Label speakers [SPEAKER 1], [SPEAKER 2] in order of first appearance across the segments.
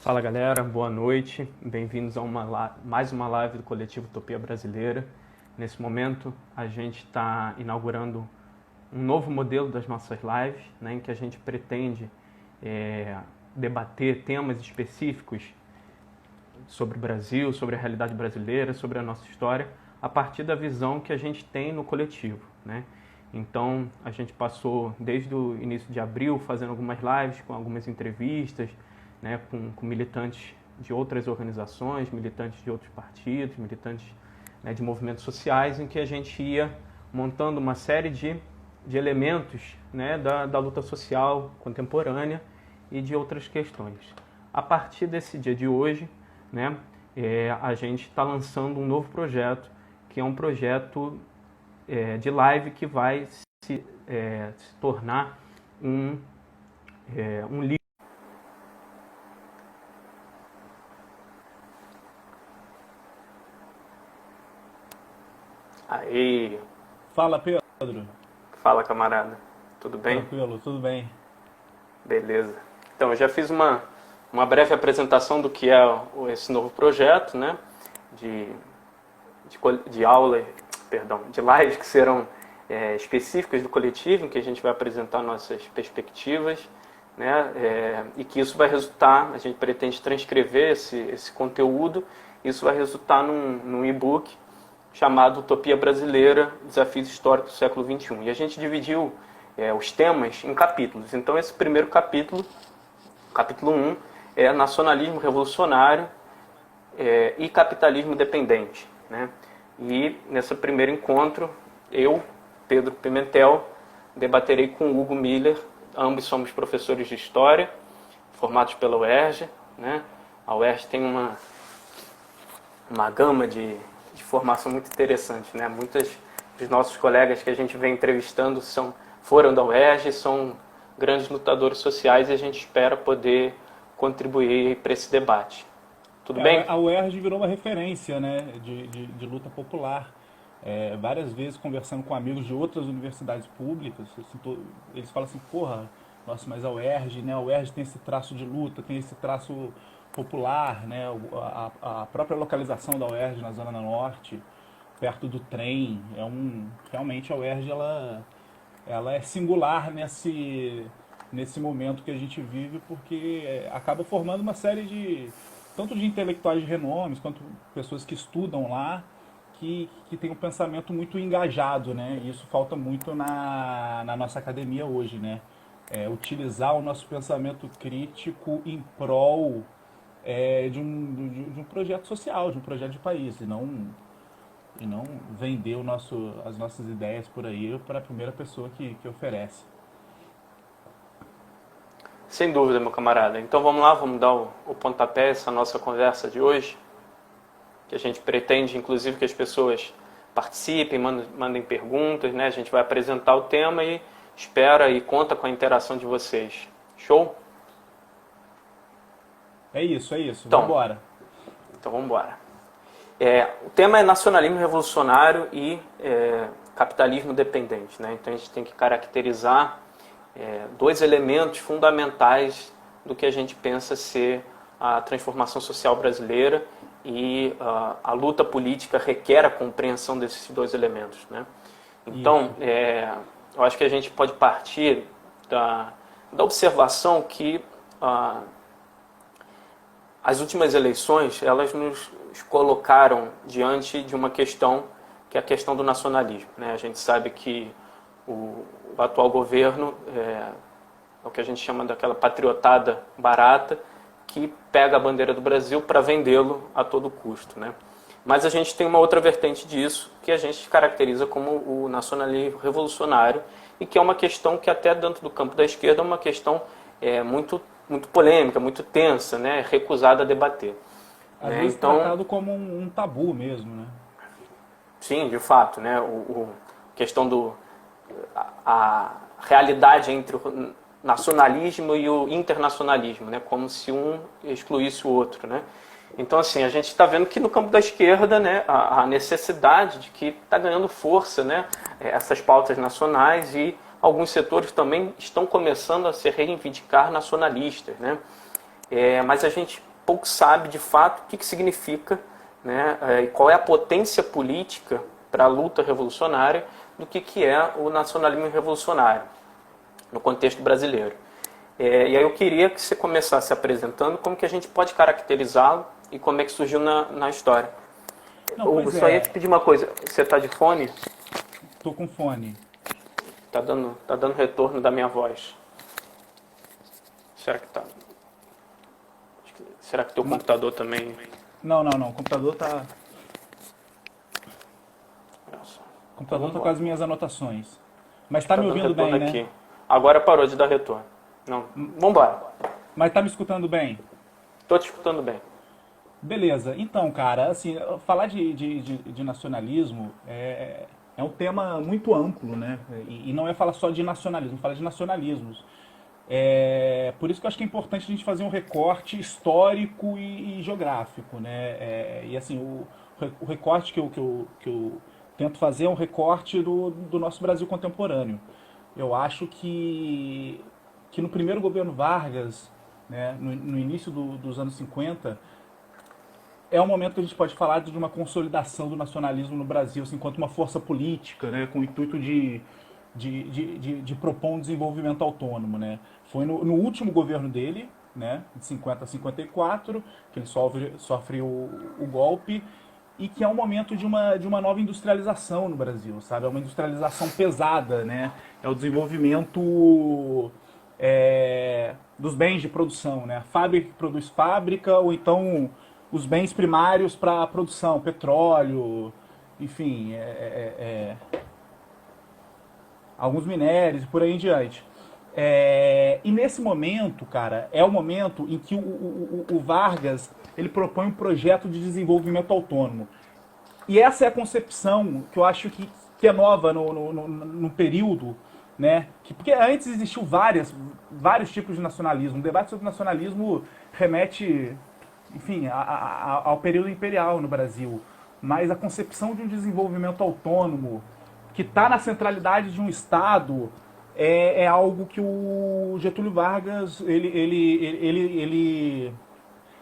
[SPEAKER 1] Fala galera, boa noite, bem-vindos a mais uma live do Coletivo Utopia Brasileira. Nesse momento a gente está inaugurando um novo modelo das nossas lives, né, em que a gente pretende debater temas específicos sobre o Brasil, sobre a realidade brasileira, sobre a nossa história, a partir da visão que a gente tem no coletivo, né? Então a gente passou desde o início de abril fazendo algumas lives com algumas entrevistas, né, com militantes de outras organizações, militantes de outros partidos, militantes, né, de movimentos sociais, em que a gente ia montando uma série de elementos, né, da luta social contemporânea e de outras questões. A partir desse dia de hoje, né, a gente está lançando um novo projeto, que é um projeto de live que vai se tornar um livro. Aí,
[SPEAKER 2] Fala, Pedro.
[SPEAKER 1] fala camarada, tudo bem?
[SPEAKER 2] Tranquilo, tudo bem?
[SPEAKER 1] Beleza. Então, eu já fiz uma breve apresentação do que é esse novo projeto, né? De aula, perdão, de lives que serão específicas do coletivo, em que a gente vai apresentar nossas perspectivas, né? E que isso vai resultar, a gente pretende transcrever esse conteúdo, isso vai resultar num e-book chamado Utopia Brasileira, Desafios Históricos do Século XXI. E a gente dividiu os temas em capítulos. Então esse primeiro capítulo, capítulo 1, é nacionalismo revolucionário e capitalismo dependente, né? E nesse primeiro encontro, eu, Pedro Pimentel, debaterei com o Hugo Miller, ambos somos professores de História, formados pela UERJ, né? A UERJ tem uma gama de formação muito interessante, né? Muitos dos nossos colegas que a gente vem entrevistando foram da UERJ, são grandes lutadores sociais e a gente espera poder contribuir para esse debate. Tudo bem?
[SPEAKER 2] A UERJ virou uma referência, né, de luta popular. Várias vezes conversando com amigos de outras universidades públicas, assim, eles falam assim, porra, nossa, mas a UERJ, né, a UERJ tem esse traço de luta, tem esse traço popular, né, a própria localização da UERJ na Zona Norte, perto do trem, realmente a UERJ ela é singular nesse momento que a gente vive, porque acaba formando uma série tanto de intelectuais de renomes, quanto pessoas que estudam lá, que tem um pensamento muito engajado, né? E isso falta muito na nossa academia hoje, né? Utilizar o nosso pensamento crítico em prol de um projeto social, de um projeto de país, e não vender as nossas ideias por aí para a primeira pessoa que oferece.
[SPEAKER 1] Sem dúvida, meu camarada. Então vamos lá, vamos dar o pontapé a essa nossa conversa de hoje, que a gente pretende, inclusive, que as pessoas participem, mandem perguntas, né? A gente vai apresentar o tema e espera e conta com a interação de vocês. Show?
[SPEAKER 2] É isso.
[SPEAKER 1] Então,
[SPEAKER 2] Vamos embora.
[SPEAKER 1] Então vamos embora. O tema é nacionalismo revolucionário e capitalismo dependente, né? Então a gente tem que caracterizar dois elementos fundamentais do que a gente pensa ser a transformação social brasileira, e a luta política requer a compreensão desses dois elementos, né? Então, eu acho que a gente pode partir da observação que as últimas eleições, elas nos colocaram diante de uma questão, que é a questão do nacionalismo, né? A gente sabe que o atual governo é o que a gente chama daquela patriotada barata, que pega a bandeira do Brasil para vendê-lo a todo custo, né? Mas a gente tem uma outra vertente disso, que a gente caracteriza como o nacionalismo revolucionário, e que é uma questão que até dentro do campo da esquerda é uma questão muito polêmica, muito tensa, né? Recusada a debater.
[SPEAKER 2] Às vezes
[SPEAKER 1] então,
[SPEAKER 2] tratado como um tabu mesmo, né?
[SPEAKER 1] Sim, de fato, né? Questão a realidade entre o nacionalismo e o internacionalismo, né? Como se um excluísse o outro, né? Então, assim, a gente está vendo que no campo da esquerda, né, a necessidade de que está ganhando força, né, essas pautas nacionais, e alguns setores também estão começando a se reivindicar nacionalistas, né? Mas a gente pouco sabe de fato o que significa, né, e qual é a potência política para a luta revolucionária do que é o nacionalismo revolucionário no contexto brasileiro. E aí eu queria que você começasse apresentando como que a gente pode caracterizá-lo e como é que surgiu na história. Eu só ia te pedir uma coisa, você está de fone?
[SPEAKER 2] Estou com fone.
[SPEAKER 1] Tá dando retorno da minha voz. Será que tá? Será que teu computador também?
[SPEAKER 2] Não. O computador tá... O computador tá com as minhas anotações. Mas tá me ouvindo bem, né?
[SPEAKER 1] Aqui. Agora parou de dar retorno. Não. Vambora.
[SPEAKER 2] Mas tá me escutando bem?
[SPEAKER 1] Tô te escutando bem.
[SPEAKER 2] Beleza. Então, cara, assim, falar de nacionalismo é um tema muito amplo, né? E não é falar só de nacionalismo, fala de nacionalismos. Por isso que eu acho que é importante a gente fazer um recorte histórico e geográfico, né? E assim, o recorte que eu tento fazer é um recorte do nosso Brasil contemporâneo. Eu acho que no primeiro governo Vargas, né, no início dos anos 50, é um momento que a gente pode falar de uma consolidação do nacionalismo no Brasil, assim, enquanto uma força política, né, com o intuito de propor um desenvolvimento autônomo, né. Foi no último governo dele, né, de 50 a 54, que ele sofre o golpe, e que é um momento de uma nova industrialização no Brasil, sabe? É uma industrialização pesada, né? É o desenvolvimento dos bens de produção, né? A fábrica que produz fábrica, ou então os bens primários para a produção, petróleo, enfim, alguns minérios e por aí em diante. E nesse momento, cara, é o momento em que o Vargas ele propõe um projeto de desenvolvimento autônomo. E essa é a concepção que eu acho que é nova no período, né? Porque antes existiu vários tipos de nacionalismo. O debate sobre nacionalismo remete, enfim, ao período imperial no Brasil. Mas a concepção de um desenvolvimento autônomo que está na centralidade de um Estado é algo que o Getúlio Vargas ele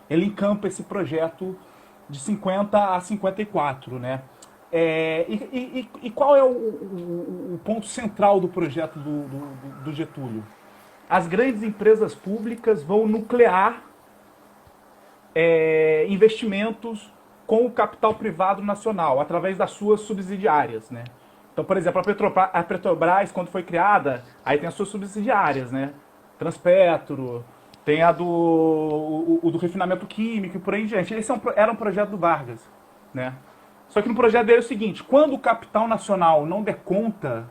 [SPEAKER 2] encampa esse projeto de 50 a 54, né? E qual é o ponto central do projeto do Getúlio? As grandes empresas públicas vão nuclear investimentos com o capital privado nacional, através das suas subsidiárias, né? Então, por exemplo, a Petrobras, quando foi criada, aí tem as suas subsidiárias, né? Transpetro, tem a do refinamento químico e por aí em diante. Esse era um projeto do Vargas, né? Só que no projeto dele é o seguinte: quando o capital nacional não der conta,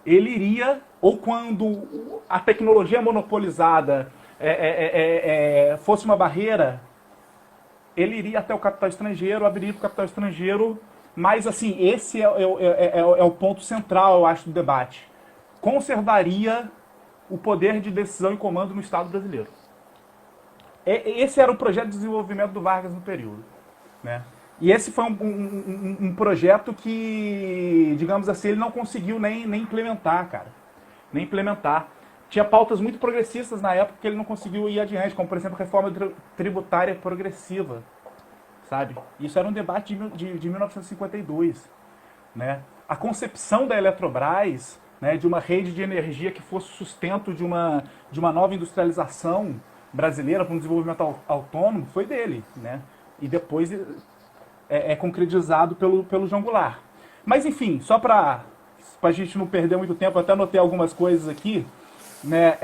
[SPEAKER 2] ele iria, ou quando a tecnologia monopolizada fosse uma barreira, ele iria até o capital estrangeiro, abriria para o capital estrangeiro. Mas, assim, esse é o ponto central, eu acho, do debate. Conservaria o poder de decisão e comando no Estado brasileiro. Esse era o projeto de desenvolvimento do Vargas no período, né? E esse foi um projeto que, digamos assim, ele não conseguiu nem implementar, cara. Nem implementar. Tinha pautas muito progressistas na época que ele não conseguiu ir adiante, como, por exemplo, a reforma tributária progressiva, sabe? Isso era um debate de 1952, né? A concepção da Eletrobras, né, de uma rede de energia que fosse sustento de uma nova industrialização brasileira para um desenvolvimento autônomo foi dele, né? E depois é concretizado pelo João Goulart. Mas enfim, só para a gente não perder muito tempo, até anotei algumas coisas aqui, né?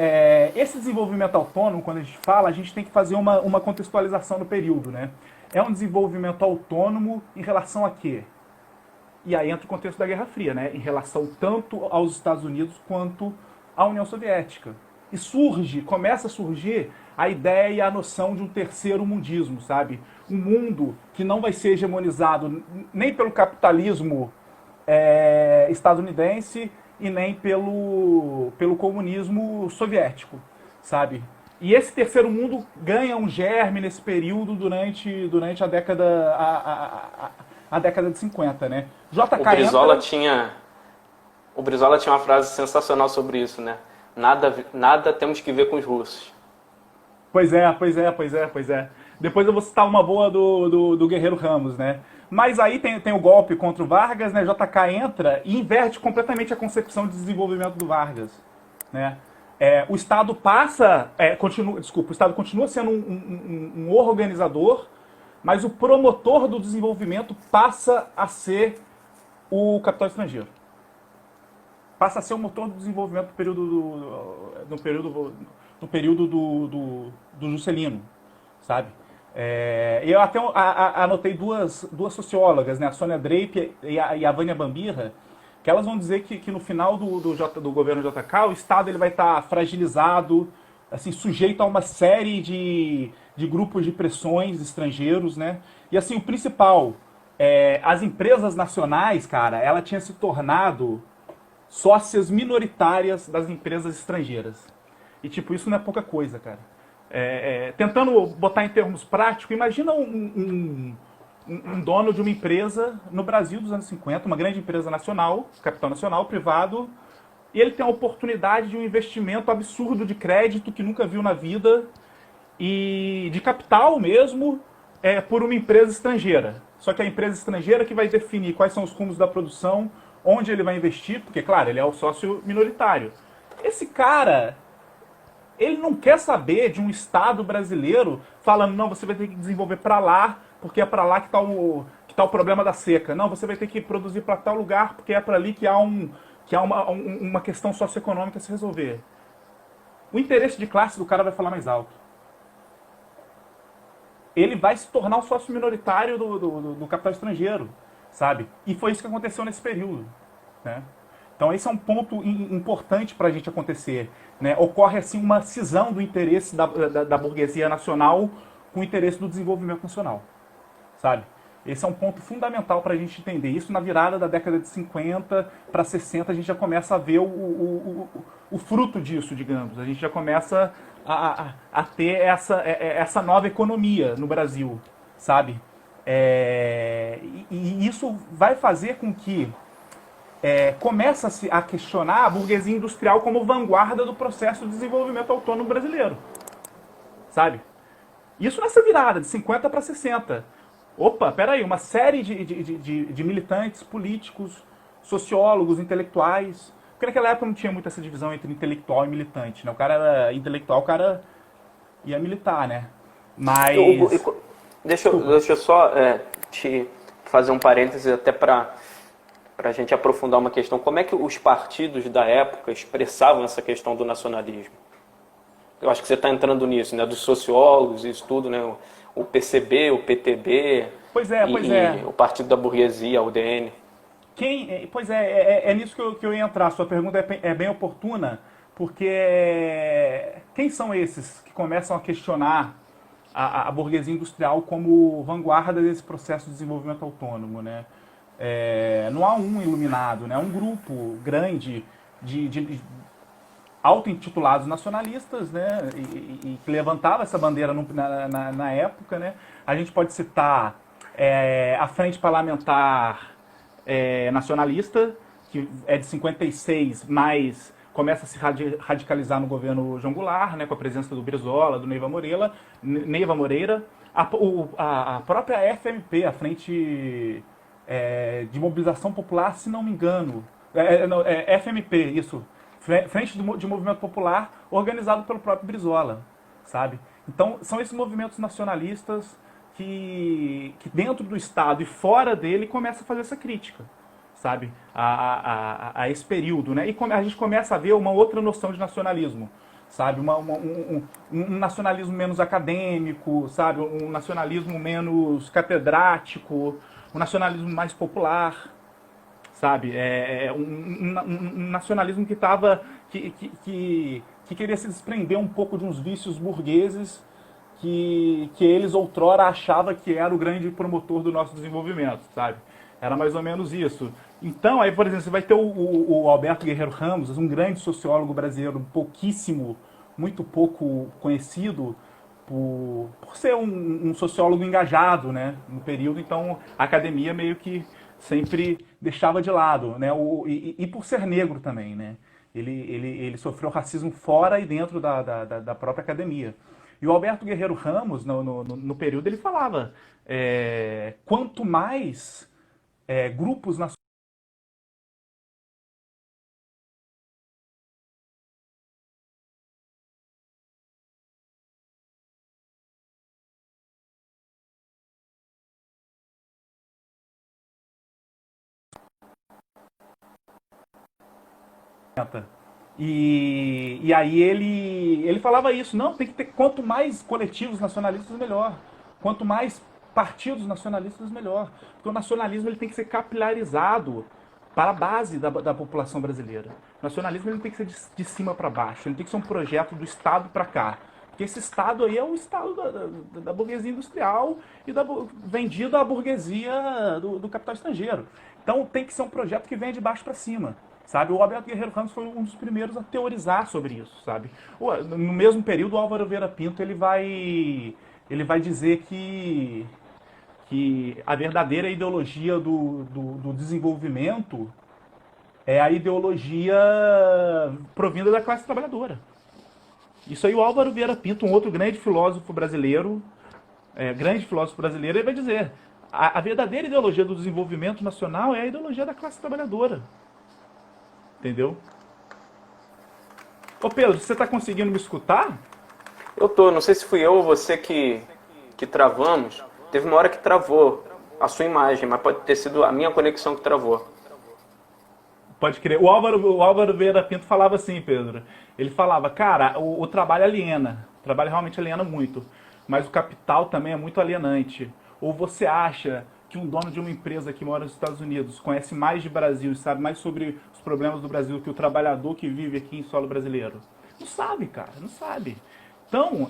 [SPEAKER 2] Esse desenvolvimento autônomo, quando a gente fala, a gente tem que fazer uma contextualização no período, né? É um desenvolvimento autônomo em relação a quê? E aí entra o contexto da Guerra Fria, né? Em relação tanto aos Estados Unidos quanto à União Soviética. E começa a surgir a ideia e a noção de um terceiro mundismo, sabe? Um mundo que não vai ser hegemonizado nem pelo capitalismo estadunidense e nem pelo comunismo soviético, sabe? E esse terceiro mundo ganha um germe nesse período durante a década a década de 50, né? JK
[SPEAKER 1] O Brizola tinha uma frase sensacional sobre isso, né? Nada temos que ver com os russos.
[SPEAKER 2] Pois é. Depois eu vou citar uma boa do Guerreiro Ramos, né? Mas aí tem o golpe contra o Vargas, né? JK entra e inverte completamente a concepção de desenvolvimento do Vargas, né? O Estado o Estado continua sendo um organizador, mas o promotor do desenvolvimento passa a ser o capital estrangeiro. Passa a ser o motor do desenvolvimento no período do Juscelino, sabe? Eu até anotei duas sociólogas, né? A Sônia Drape e a Vânia Bambirra, que elas vão dizer que no final do governo JK, o Estado ele vai estar fragilizado, assim, sujeito a uma série de grupos de pressões estrangeiros, né? E assim, o principal, as empresas nacionais, cara, ela tinha se tornado sócias minoritárias das empresas estrangeiras. E tipo, isso não é pouca coisa, cara. Tentando botar em termos práticos, imagina um dono de uma empresa no Brasil dos anos 50, uma grande empresa nacional, capital nacional, privado, e ele tem a oportunidade de um investimento absurdo de crédito que nunca viu na vida e de capital mesmo por uma empresa estrangeira. Só que a empresa estrangeira que vai definir quais são os rumos da produção, onde ele vai investir, porque, claro, ele é o sócio minoritário. Esse cara, ele não quer saber de um Estado brasileiro falando, não, você vai ter que desenvolver para lá, porque é para lá que tá o problema da seca. Não, você vai ter que produzir para tal lugar, porque é para ali que há uma questão socioeconômica a se resolver. O interesse de classe do cara vai falar mais alto. Ele vai se tornar o sócio minoritário do capital estrangeiro, sabe? E foi isso que aconteceu nesse período, né? Então esse é um ponto importante para a gente acontecer, né? Ocorre assim uma cisão do interesse da burguesia nacional com o interesse do desenvolvimento nacional, sabe? Esse é um ponto fundamental para a gente entender. Isso na virada da década de 50 para 60 a gente já começa a ver o fruto disso, digamos. A gente já começa a ter essa nova economia no Brasil, sabe? E isso vai fazer com que começa-se a questionar a burguesia industrial como vanguarda do processo de desenvolvimento autônomo brasileiro, sabe? Isso nessa virada de 50 para 60. Opa, peraí, uma série de militantes políticos, sociólogos, intelectuais. Porque naquela época não tinha muito essa divisão entre intelectual e militante, né? O cara era intelectual, o cara ia militar, né? Mas...
[SPEAKER 1] Deixa eu só te fazer um parêntese até para a gente aprofundar uma questão. Como é que os partidos da época expressavam essa questão do nacionalismo? Eu acho que você está entrando nisso, né? Dos sociólogos, isso tudo, né? O PCB, o PTB, e o Partido da Burguesia, a UDN.
[SPEAKER 2] É nisso que eu ia entrar. Sua pergunta é bem oportuna, porque quem são esses que começam a questionar a burguesia industrial como vanguarda desse processo de desenvolvimento autônomo, né? Não há um iluminado, né? Um grupo grande de auto-intitulados nacionalistas, né? E que levantava essa bandeira na época, né? A gente pode citar a Frente Parlamentar Nacionalista, que é de 56, mas começa a se radicalizar no governo João Goulart, né, com a presença do Brizola, do Neiva Moreira. A própria FMP, a Frente de Mobilização Popular, se não me engano. FMP, isso. Frente de Movimento Popular, organizado pelo próprio Brizola, sabe? Então, são esses movimentos nacionalistas que dentro do Estado e fora dele começa a fazer essa crítica, sabe? A esse período, né? E a gente começa a ver uma outra noção de nacionalismo, sabe? Um nacionalismo menos acadêmico, sabe? Um nacionalismo menos catedrático, um nacionalismo mais popular, sabe? Um nacionalismo que queria se desprender um pouco de uns vícios burgueses que eles outrora achavam que era o grande promotor do nosso desenvolvimento, sabe? Era mais ou menos isso. Então, aí, por exemplo, você vai ter o Alberto Guerreiro Ramos, um grande sociólogo brasileiro, muito pouco conhecido, por ser um sociólogo engajado, né, no período. Então, a academia meio que sempre deixava de lado, né? E por ser negro também, né? Ele sofreu racismo fora e dentro da própria academia. E o Alberto Guerreiro Ramos, no período, ele falava, quanto mais grupos nacionais. E aí ele falava isso, não, tem que ter, quanto mais coletivos nacionalistas, melhor. Quanto mais partidos nacionalistas, melhor. Porque o nacionalismo ele tem que ser capilarizado para a base da população brasileira. O nacionalismo ele não tem que ser de cima para baixo, ele tem que ser um projeto do Estado para cá. Porque esse Estado aí é o Estado da burguesia industrial e vendido à burguesia do capital estrangeiro. Então tem que ser um projeto que venha de baixo para cima. Sabe? O Alberto Guerreiro Ramos foi um dos primeiros a teorizar sobre isso, sabe? No mesmo período, o Álvaro Vieira Pinto ele vai dizer que a verdadeira ideologia do desenvolvimento é a ideologia provinda da classe trabalhadora. Isso aí o Álvaro Vieira Pinto, um outro grande filósofo brasileiro, ele vai dizer: a verdadeira ideologia do desenvolvimento nacional é a ideologia da classe trabalhadora. Entendeu? Ô Pedro, você tá conseguindo me escutar?
[SPEAKER 1] Eu tô, não sei se fui eu ou você que travamos. Teve uma hora que travou a sua imagem, mas pode ter sido a minha conexão que travou.
[SPEAKER 2] Pode crer. O Álvaro Vieira Pinto falava assim, Pedro. Ele falava, cara, o trabalho aliena. O trabalho realmente aliena muito. Mas o capital também é muito alienante. Ou você acha que um dono de uma empresa que mora nos Estados Unidos conhece mais de Brasil e sabe mais sobre os problemas do Brasil que o trabalhador que vive aqui em solo brasileiro? Não sabe, cara, não sabe. Então,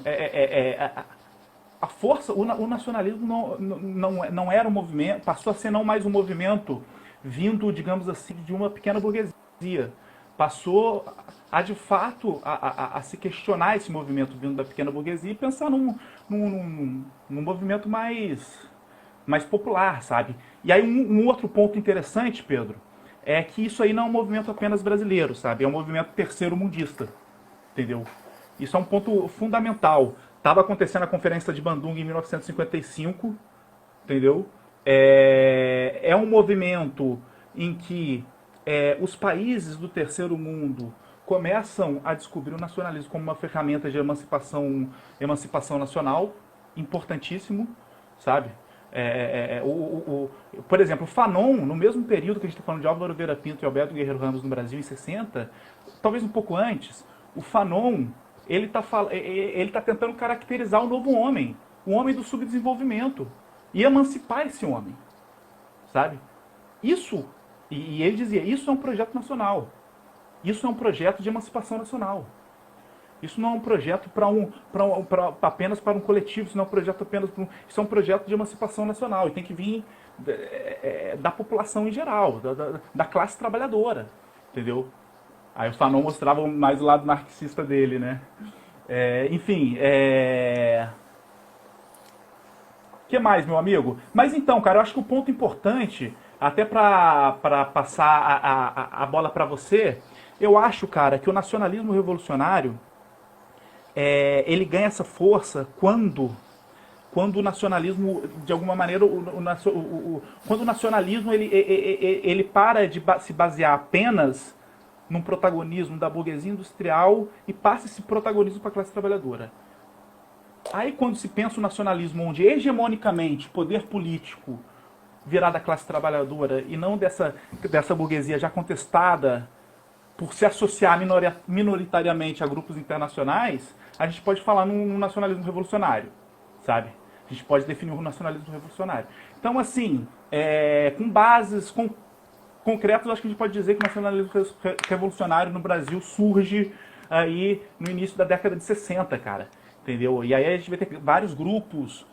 [SPEAKER 2] a força, o nacionalismo não era um movimento, passou a ser não mais um movimento vindo, digamos assim, de uma pequena burguesia. Passou a de fato a se questionar esse movimento vindo da pequena burguesia e pensar num movimento mais popular, sabe? E aí um outro ponto interessante, Pedro, é que isso aí não é um movimento apenas brasileiro, sabe? É um movimento terceiro-mundista, entendeu? Isso é um ponto fundamental. Estava acontecendo a Conferência de Bandung em 1955, entendeu? É um movimento em que os países do terceiro mundo começam a descobrir o nacionalismo como uma ferramenta de emancipação nacional, importantíssimo, sabe? Por exemplo, o Fanon, no mesmo período que a gente está falando de Álvaro Vieira Pinto e Alberto Guerreiro Ramos no Brasil, em 60, talvez um pouco antes, o Fanon ele tá tentando caracterizar o novo homem, o homem do subdesenvolvimento, e emancipar esse homem, sabe? Isso, e ele dizia, isso é um projeto nacional, isso é um projeto de emancipação nacional. Isso não é um projeto apenas para um coletivo, isso não é um projeto apenas para isso é um projeto de emancipação nacional e tem que vir da população em geral, da classe trabalhadora, entendeu? Aí o Fanon mostrava mais o lado marxista dele, né? Enfim, que mais, meu amigo? Mas então, cara, eu acho que o ponto importante, até para passar a bola para você, eu acho, cara, que o nacionalismo revolucionário ele ganha essa força quando o nacionalismo, de alguma maneira, quando o nacionalismo ele para de se basear apenas num protagonismo da burguesia industrial e passa esse protagonismo para a classe trabalhadora. Aí quando se pensa o nacionalismo onde hegemonicamente o poder político virá da classe trabalhadora e não dessa burguesia já contestada por se associar minoritariamente a grupos internacionais, a gente pode falar num nacionalismo revolucionário, sabe? A gente pode definir o nacionalismo revolucionário. Então, assim, com bases concretas, acho que a gente pode dizer que o nacionalismo revolucionário no Brasil surge aí no início da década de 60, cara. Entendeu? E aí a gente vai ter vários grupos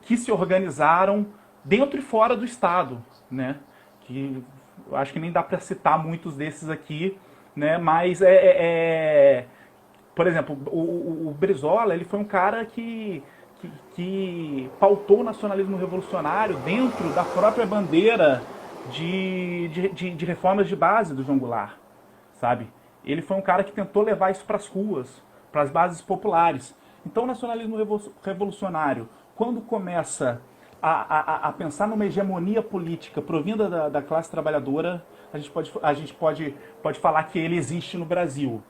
[SPEAKER 2] que se organizaram dentro e fora do Estado, né? Que eu acho que nem dá para citar muitos desses aqui, né? Mas por exemplo, o Brizola, ele foi um cara que pautou o nacionalismo revolucionário dentro da própria bandeira de reformas de base do João Goulart, sabe? Ele foi um cara que tentou levar isso para as ruas, as bases populares. Então o nacionalismo revolucionário, quando começa a pensar numa hegemonia política provinda da classe trabalhadora, a gente pode falar que ele existe no Brasil.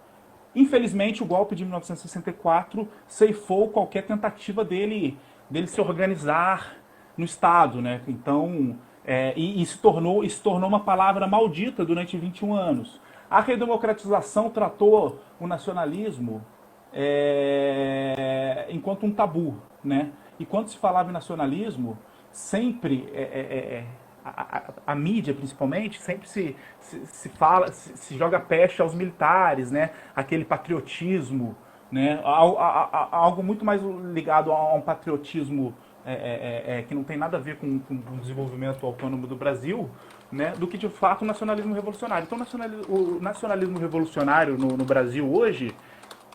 [SPEAKER 2] Infelizmente, o golpe de 1964 ceifou qualquer tentativa dele se organizar no Estado, né? Então, e se tornou uma palavra maldita durante 21 anos. A redemocratização tratou o nacionalismo enquanto um tabu, né? E quando se falava em nacionalismo, sempre a mídia, principalmente, sempre se joga peste aos militares, né? Aquele patriotismo, né? Algo muito mais ligado a um patriotismo que não tem nada a ver com o desenvolvimento autônomo do Brasil, né? Do que de fato o nacionalismo revolucionário. Então o nacionalismo revolucionário no Brasil hoje,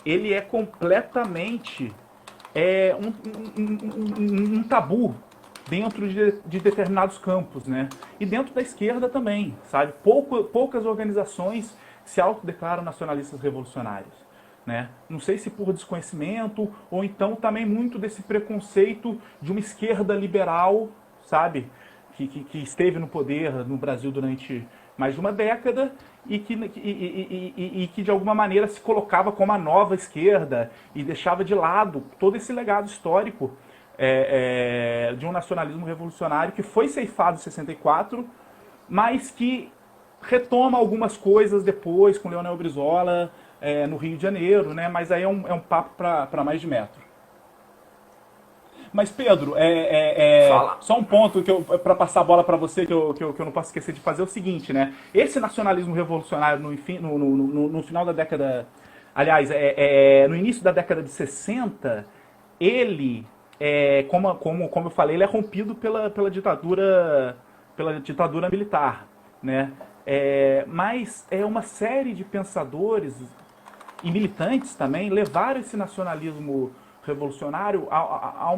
[SPEAKER 2] ele é completamente um tabu dentro de determinados campos, né? E dentro da esquerda também, sabe? Poucas organizações se autodeclaram nacionalistas revolucionários, né? Não sei se por desconhecimento ou então também muito desse preconceito de uma esquerda liberal, sabe? Que esteve no poder no Brasil durante mais de uma década e que de alguma maneira se colocava como a nova esquerda e deixava de lado todo esse legado histórico de um nacionalismo revolucionário que foi ceifado em 64, mas que retoma algumas coisas depois com Leonel Brizola no Rio de Janeiro, né? Mas aí é um papo para mais de metro. Mas Pedro, só um ponto para passar a bola para você que eu não posso esquecer de fazer é o seguinte, né? Esse nacionalismo revolucionário no final da década, aliás, no início da década de 60, ele como eu falei, ele é rompido pela ditadura militar, né? Mas uma série de pensadores e militantes também levaram esse nacionalismo revolucionário a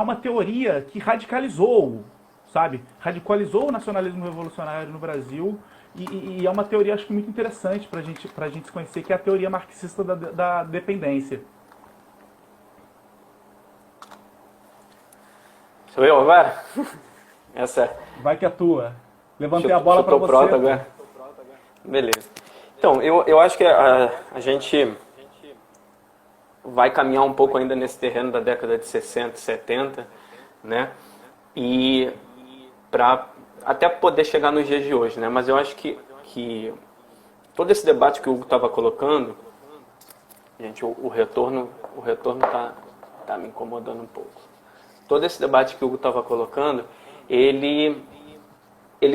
[SPEAKER 2] uma teoria que radicalizou, sabe? Radicalizou o nacionalismo revolucionário no Brasil e é uma teoria, acho que muito interessante para a gente conhecer, que é a teoria marxista da dependência.
[SPEAKER 3] Sou eu agora? Essa.
[SPEAKER 2] Vai que é tua. Levantei a bola para você.
[SPEAKER 3] Pronto agora. Beleza. Então, eu acho que a gente vai caminhar um pouco ainda nesse terreno da década de 60, 70, né? E para até poder chegar nos dias de hoje, né? Mas eu acho que todo esse debate que o Hugo estava colocando, gente, o retorno tá me incomodando um pouco. Todo esse debate que o Hugo estava colocando, ele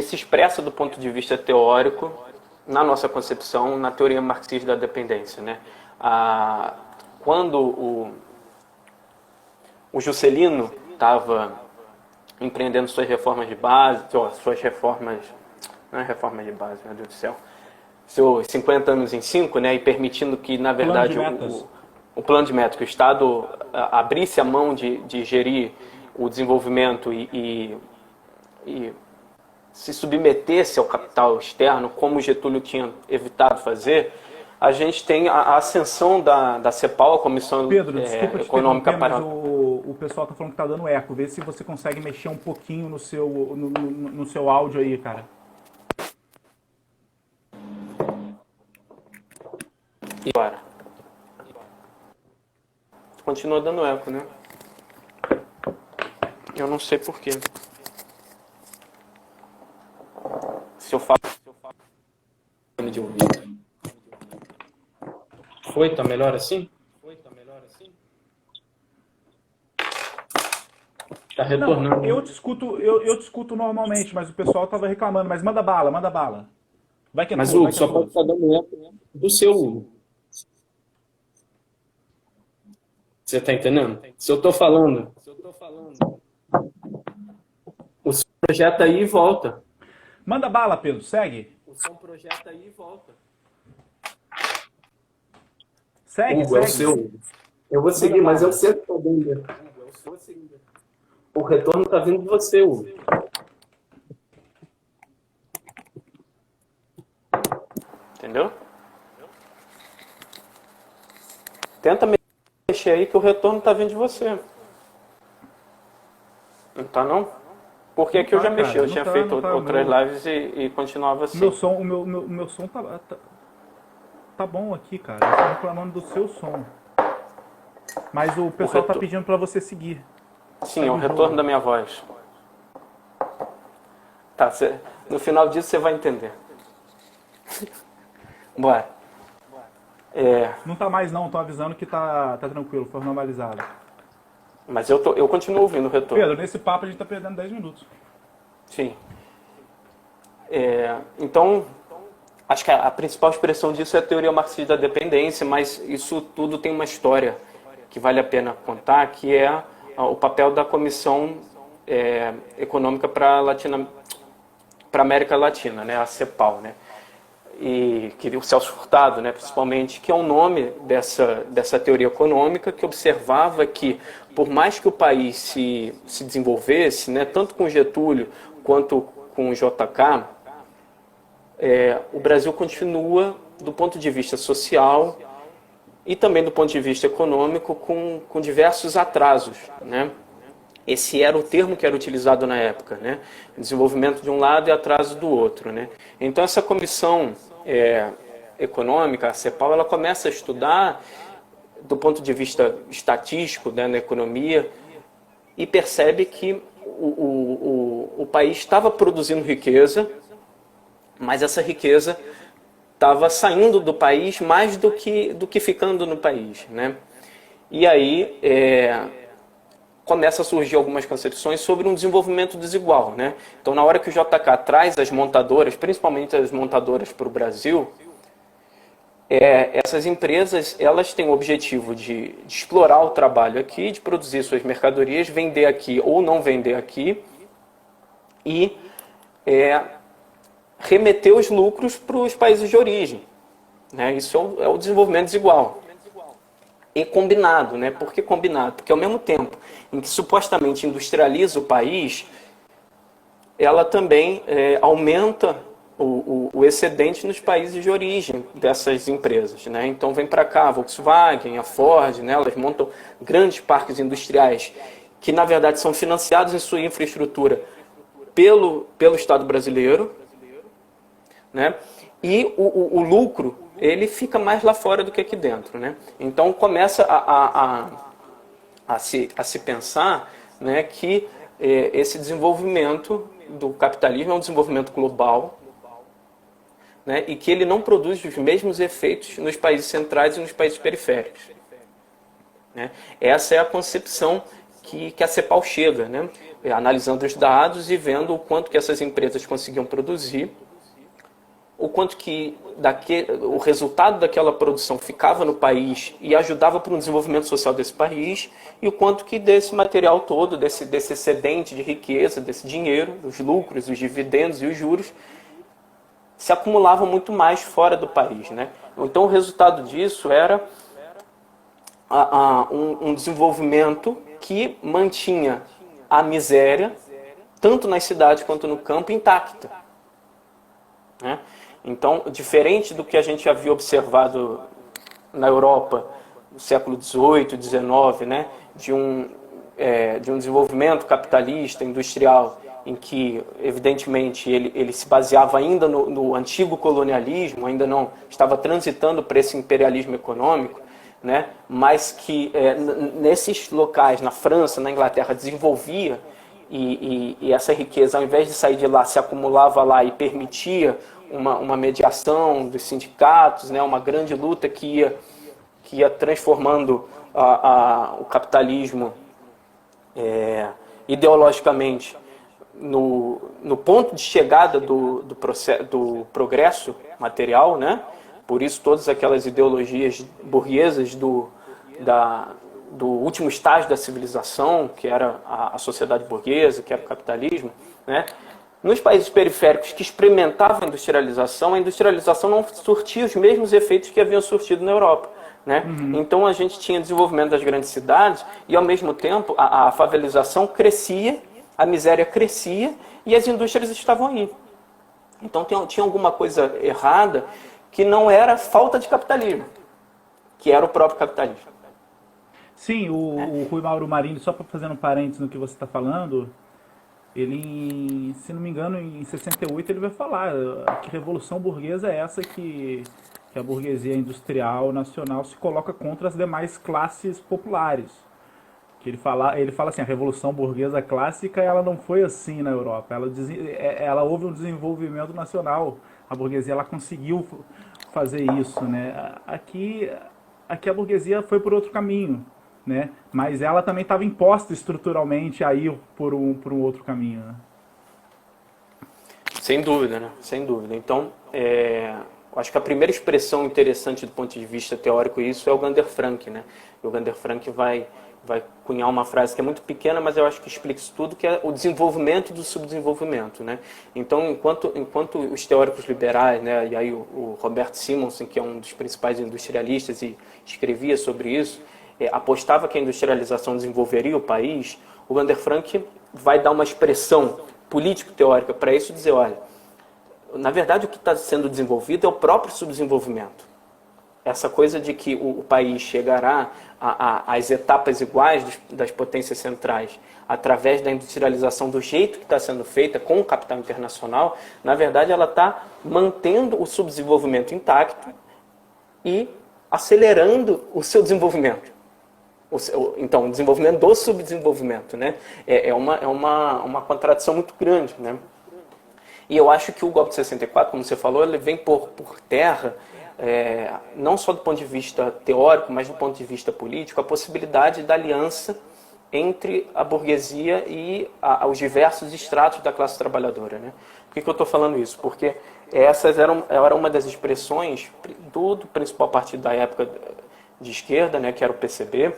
[SPEAKER 3] se expressa do ponto de vista teórico na nossa concepção, na teoria marxista da dependência, né? Quando o Juscelino estava empreendendo suas reformas de base, não é reformas de base, meu Deus do céu, seus 50 anos em 5, né, e permitindo que, na verdade, o plano de metas, que o Estado abrisse a mão de gerir o desenvolvimento e se submetesse ao capital externo, como o Getúlio tinha evitado fazer, a gente tem a ascensão da CEPAL, a Comissão Econômica
[SPEAKER 2] para... Mas o pessoal está falando que está dando eco. Vê se você consegue mexer um pouquinho no seu áudio aí, cara.
[SPEAKER 3] E agora? Continua dando eco, né? Eu não sei porquê. Se eu falo de ouvido. Foi? Tá melhor assim? Tá retornando.
[SPEAKER 2] Não, eu te escuto normalmente, mas o pessoal tava reclamando. Mas manda bala. Vai que é
[SPEAKER 3] mas
[SPEAKER 2] tua,
[SPEAKER 3] Hugo, só pode estar dando eco do seu Hugo. Você tá entendendo? Se eu tô falando, o som projeta aí e volta.
[SPEAKER 2] Manda bala, Pedro, segue.
[SPEAKER 3] O som projeta aí e volta.
[SPEAKER 2] Segue.
[SPEAKER 3] É o seu. Eu vou seguir, mas eu sei que tá dando. O retorno tá vindo de você, Hugo. Entendeu? Tenta mexer aí que o retorno está vindo de você. Não tá não? Porque aqui eu já mexi, eu tinha feito outras lives e continuava assim.
[SPEAKER 2] O meu som tá bom aqui, cara. Eu tô reclamando do seu som. Mas o pessoal tá pedindo para você seguir.
[SPEAKER 3] Sim, é o retorno da minha voz. Tá, no final disso você vai entender. Bora.
[SPEAKER 2] Não tá mais não, tô avisando que tá tranquilo, foi normalizado.
[SPEAKER 3] Mas eu continuo ouvindo o retorno.
[SPEAKER 2] Pedro, nesse papo a gente tá perdendo 10 minutos.
[SPEAKER 3] Sim. Então, acho que a principal expressão disso é a teoria marxista da dependência, mas isso tudo tem uma história que vale a pena contar, que é o papel da Comissão Econômica para América Latina, né, a CEPAL, né, e que o Celso Furtado, né, principalmente, que é o nome dessa teoria econômica que observava que, por mais que o país se desenvolvesse, né, tanto com Getúlio quanto com o JK, o Brasil continua, do ponto de vista social e também do ponto de vista econômico, com diversos atrasos, né? Esse era o termo que era utilizado na época, né? Desenvolvimento de um lado e atraso do outro, né? Então essa comissão econômica, a CEPAL, ela começa a estudar do ponto de vista estatístico, né, na economia, e percebe que o país estava produzindo riqueza, mas essa riqueza estava saindo do país mais do que ficando no país, né? E aí começa a surgir algumas concepções sobre um desenvolvimento desigual, né? Então, na hora que o JK traz as montadoras, principalmente as montadoras para o Brasil, essas empresas, elas têm o objetivo de explorar o trabalho aqui, de produzir suas mercadorias, vender aqui ou não vender aqui e remeter os lucros para os países de origem, né? Isso é o desenvolvimento desigual. E combinado, né? Por que combinado? Porque ao mesmo tempo em que supostamente industrializa o país, ela também aumenta o excedente nos países de origem dessas empresas, né? Então vem para cá a Volkswagen, a Ford, né? Elas montam grandes parques industriais que na verdade são financiados em sua infraestrutura pelo Estado brasileiro, né? E o lucro ele fica mais lá fora do que aqui dentro, né? Então começa a se pensar, né, que esse desenvolvimento do capitalismo é um desenvolvimento global, né, e que ele não produz os mesmos efeitos nos países centrais e nos países periféricos, né? Essa é a concepção que a CEPAL chega, né, analisando os dados e vendo o quanto que essas empresas conseguiam produzir, o quanto que o resultado daquela produção ficava no país e ajudava para o desenvolvimento social desse país, e o quanto que desse material todo, desse excedente de riqueza, desse dinheiro, os lucros, os dividendos e os juros, se acumulavam muito mais fora do país, né? Então o resultado disso era um desenvolvimento que mantinha a miséria, tanto nas cidades quanto no campo, intacta, né? Então, diferente do que a gente havia observado na Europa no século XVIII, XIX, né, de um desenvolvimento capitalista, industrial, em que, evidentemente, ele se baseava ainda no antigo colonialismo, ainda não estava transitando para esse imperialismo econômico, né, mas que nesses locais, na França, na Inglaterra, desenvolvia e essa riqueza, ao invés de sair de lá, se acumulava lá e permitia uma mediação dos sindicatos, né, uma grande luta que ia transformando o capitalismo ideologicamente no ponto de chegada do progresso material, né? Por isso todas aquelas ideologias burguesas do último estágio da civilização, que era a sociedade burguesa, que era o capitalismo, né? Nos países periféricos que experimentavam a industrialização não surtia os mesmos efeitos que haviam surtido na Europa, né? Uhum. Então a gente tinha desenvolvimento das grandes cidades e, ao mesmo tempo, a favelização crescia, a miséria crescia e as indústrias estavam aí. Então tinha alguma coisa errada que não era falta de capitalismo, que era o próprio capitalismo.
[SPEAKER 2] Sim, o Rui Mauro Marini, só para fazer um parênteses no que você está falando, ele, se não me engano, em 68 ele vai falar que revolução burguesa é essa que a burguesia industrial nacional se coloca contra as demais classes populares. Que ele fala assim, a revolução burguesa clássica ela não foi assim na Europa, ela houve um desenvolvimento nacional, a burguesia ela conseguiu fazer isso, né? Aqui a burguesia foi por outro caminho, né? Mas ela também estava imposta estruturalmente a ir por um outro caminho, né?
[SPEAKER 3] Sem dúvida, né? Sem dúvida. Então, eu acho que a primeira expressão interessante do ponto de vista teórico isso é o Gunder Frank, né? E o Gunder Frank vai cunhar uma frase que é muito pequena, mas eu acho que explica isso tudo, que é o desenvolvimento do subdesenvolvimento, né? Então, enquanto os teóricos liberais, né, e aí o Robert Simonsen, que é um dos principais industrialistas e escrevia sobre isso, apostava que a industrialização desenvolveria o país, o Gunder Frank vai dar uma expressão político-teórica para isso e dizer, olha, na verdade o que está sendo desenvolvido é o próprio subdesenvolvimento. Essa coisa de que o país chegará às etapas iguais das potências centrais através da industrialização do jeito que está sendo feita com o capital internacional, na verdade ela está mantendo o subdesenvolvimento intacto e acelerando o seu desenvolvimento. Então, o desenvolvimento do subdesenvolvimento, né? É uma contradição muito grande, né? E eu acho que o golpe de 64, como você falou, ele vem por terra, não só do ponto de vista teórico, mas do ponto de vista político, a possibilidade da aliança entre a burguesia e os diversos estratos da classe trabalhadora, né? Por que eu estou falando isso? Porque essas era uma das expressões do principal partido da época de esquerda, né, que era o PCB,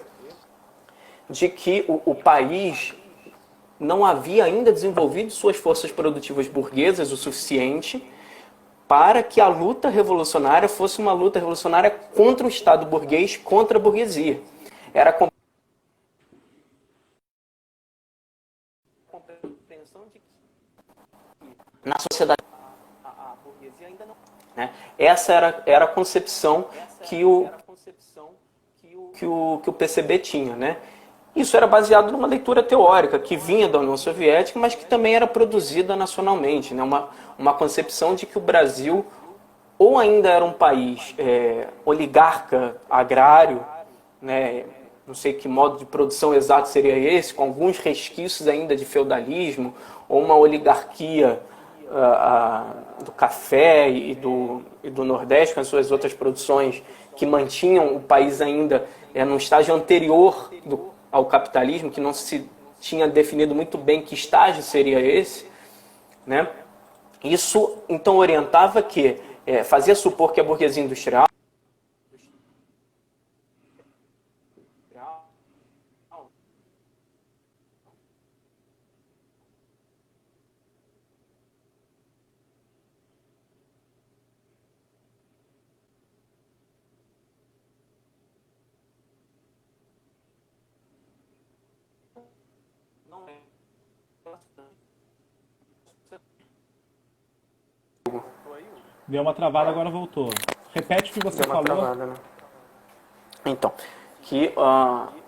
[SPEAKER 3] de que o país não havia ainda desenvolvido suas forças produtivas burguesas o suficiente para que a luta revolucionária fosse uma luta revolucionária contra o Estado burguês, contra a burguesia. Era a compreensão de que na sociedade a burguesia ainda não... Né? Essa era a concepção que o PCB tinha, né? Isso era baseado numa leitura teórica que vinha da União Soviética, mas que também era produzida nacionalmente, né? Uma concepção de que o Brasil ou ainda era um país oligarca, agrário, né? Não sei que modo de produção exato seria esse, com alguns resquícios ainda de feudalismo, ou uma oligarquia do café e do Nordeste, com as suas outras produções, que mantinham o país ainda num estágio anterior ao capitalismo, que não se tinha definido muito bem que estágio seria esse, né? Isso, então, orientava que, fazia supor que a burguesia industrial
[SPEAKER 2] Deu uma travada, agora voltou. Repete o que você falou.
[SPEAKER 3] Travada, né? Então, que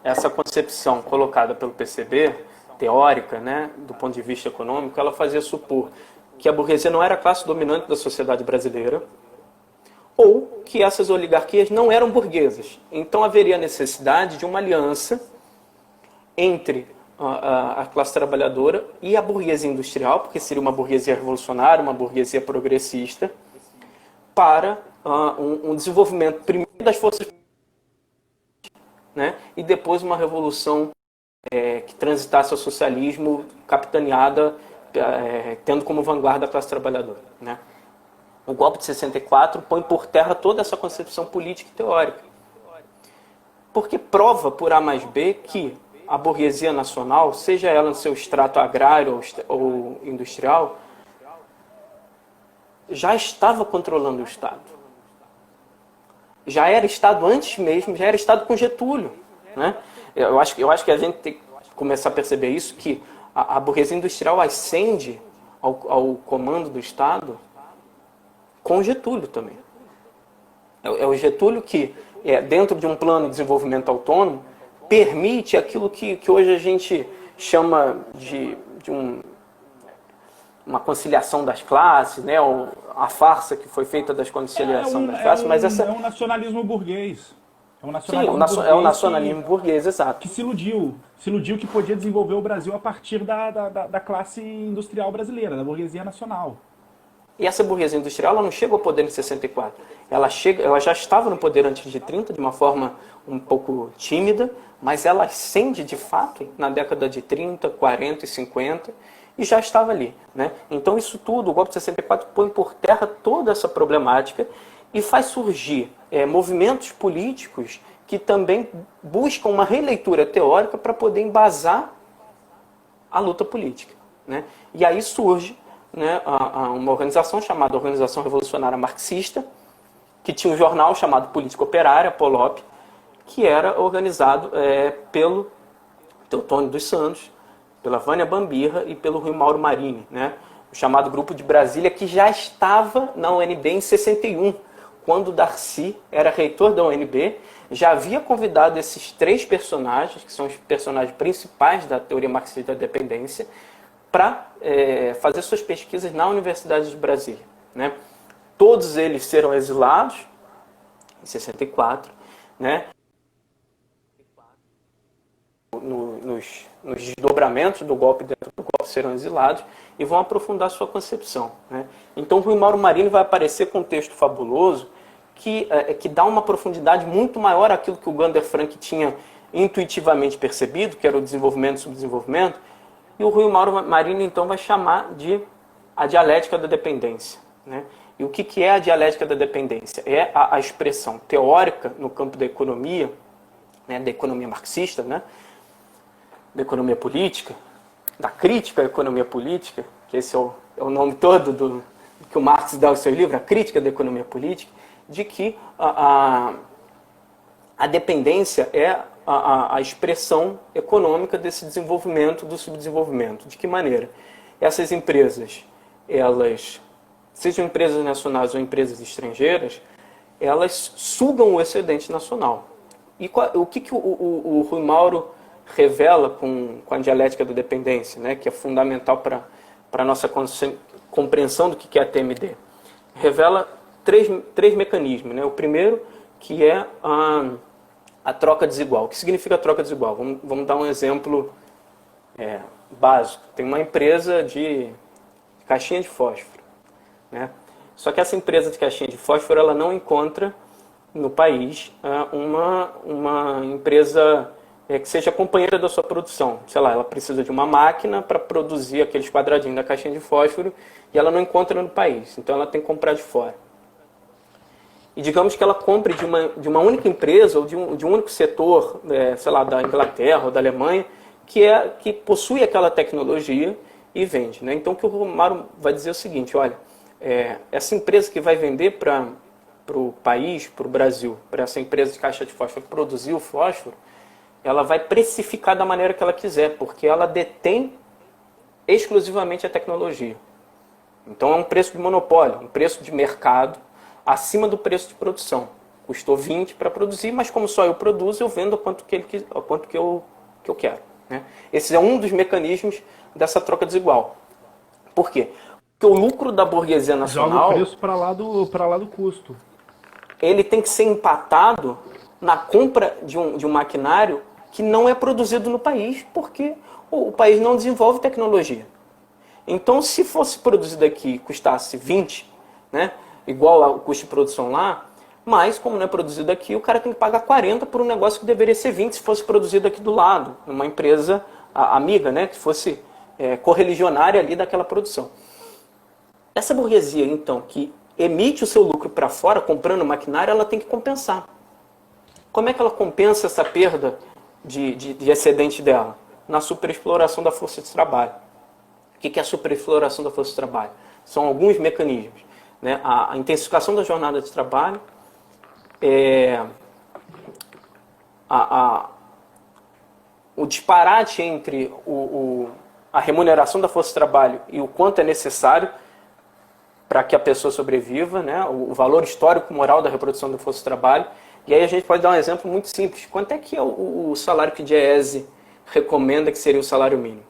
[SPEAKER 3] essa concepção colocada pelo PCB, teórica, né, do ponto de vista econômico, ela fazia supor que a burguesia não era a classe dominante da sociedade brasileira, ou que essas oligarquias não eram burguesas. Então haveria necessidade de uma aliança entre a classe trabalhadora e a burguesia industrial, porque seria uma burguesia revolucionária, uma burguesia progressista, para um desenvolvimento primeiro das forças, né, e depois uma revolução que transitasse ao socialismo, capitaneada, tendo como vanguarda a classe trabalhadora, né? O golpe de 64 põe por terra toda essa concepção política e teórica, porque prova por A mais B que a burguesia nacional, seja ela no seu extrato agrário ou industrial, já estava controlando o Estado. Já era Estado antes mesmo, já era Estado com Getúlio, né? Eu acho que a gente tem que começar a perceber isso, que a burguesia industrial ascende ao comando do Estado com Getúlio também. É o Getúlio que dentro de um plano de desenvolvimento autônomo, permite aquilo que hoje a gente chama de uma conciliação das classes, né? A farsa que foi feita das conciliação das classes, mas essa...
[SPEAKER 2] É um nacionalismo burguês. É um
[SPEAKER 3] nacionalismo é o nacionalismo burguês, exato.
[SPEAKER 2] Que se iludiu que podia desenvolver o Brasil a partir da classe industrial brasileira, da burguesia nacional.
[SPEAKER 3] E essa burguesia industrial ela não chega ao poder em 64. Ela já estava no poder antes de 30, de uma forma um pouco tímida, mas ela ascende de fato na década de 30, 40 e 50 e já estava ali, né? Então isso tudo, o golpe de 64 põe por terra toda essa problemática e faz surgir movimentos políticos que também buscam uma releitura teórica para poder embasar a luta política, né? E aí surge, né, uma organização chamada Organização Revolucionária Marxista, que tinha um jornal chamado Política Operária, POLOP, que era organizado pelo Teotônio dos Santos, pela Vânia Bambirra e pelo Rui Mauro Marini, né? O chamado Grupo de Brasília, que já estava na UNB em 61, quando Darcy era reitor da UNB, já havia convidado esses 3 personagens, que são os personagens principais da teoria marxista da dependência, para fazer suas pesquisas na Universidade de Brasília, né? Todos eles serão exilados em 64, né? Nos desdobramentos do golpe, dentro do golpe, serão exilados e vão aprofundar sua concepção, né? Então, Rui Mauro Marini vai aparecer com um texto fabuloso que dá uma profundidade muito maior àquilo que o Gunder Frank tinha intuitivamente percebido, que era o desenvolvimento e subdesenvolvimento, e o Rui Mauro Marini, então, vai chamar de a dialética da dependência, né? E o que é a dialética da dependência? É a expressão teórica no campo da economia, né, da economia marxista, né, da economia política, da crítica à economia política, que esse é o nome todo que o Marx dá ao seu livro, a crítica da economia política, de que a dependência é a expressão econômica desse desenvolvimento, do subdesenvolvimento. De que maneira? Essas empresas, elas, sejam empresas nacionais ou empresas estrangeiras, elas sugam o excedente nacional. E o que o Rui Mauro revela com a dialética da dependência, né, que é fundamental para a nossa compreensão do que é a TMD? Revela três mecanismos, né? O primeiro, que é a troca desigual. O que significa a troca desigual? Vamos dar um exemplo básico. Tem uma empresa de caixinha de fósforo, né? Só que essa empresa de caixinha de fósforo ela não encontra no país uma empresa que seja companheira da sua produção. Sei lá, ela precisa de uma máquina para produzir aqueles quadradinhos da caixinha de fósforo e ela não encontra no país. Então ela tem que comprar de fora. E digamos que ela compre de uma única empresa ou de um único setor, sei lá, da Inglaterra ou da Alemanha, que possui aquela tecnologia e vende, né? Então o que o Romário vai dizer é o seguinte: olha, essa empresa que vai vender para o país, para o Brasil, para essa empresa de caixa de fósforo produzir o fósforo, ela vai precificar da maneira que ela quiser, porque ela detém exclusivamente a tecnologia. Então é um preço de monopólio, um preço de mercado acima do preço de produção. Custou 20 para produzir, mas como só eu produzo, eu vendo a quanto que eu quero, né? Esse é um dos mecanismos dessa troca desigual. Por quê? Porque o lucro da burguesia nacional...
[SPEAKER 2] Joga o preço para lá do custo.
[SPEAKER 3] Ele tem que ser empatado na compra de um maquinário que não é produzido no país, porque o país não desenvolve tecnologia. Então, se fosse produzido aqui e custasse 20, né, igual ao custo de produção lá, mas, como não é produzido aqui, o cara tem que pagar 40 por um negócio que deveria ser 20 se fosse produzido aqui do lado, numa empresa amiga, né, que fosse correligionária ali daquela produção. Essa burguesia, então, que emite o seu lucro para fora, comprando maquinário, ela tem que compensar. Como é que ela compensa essa perda de excedente dela? Na superexploração da força de trabalho. O que é a superexploração da força de trabalho? São alguns mecanismos, né? A intensificação da jornada de trabalho, o disparate entre a remuneração da força de trabalho e o quanto é necessário para que a pessoa sobreviva, né? O valor histórico moral da reprodução da força de trabalho, E aí a gente pode dar um exemplo muito simples. Quanto é que é o salário que o Diese recomenda que seria o salário mínimo?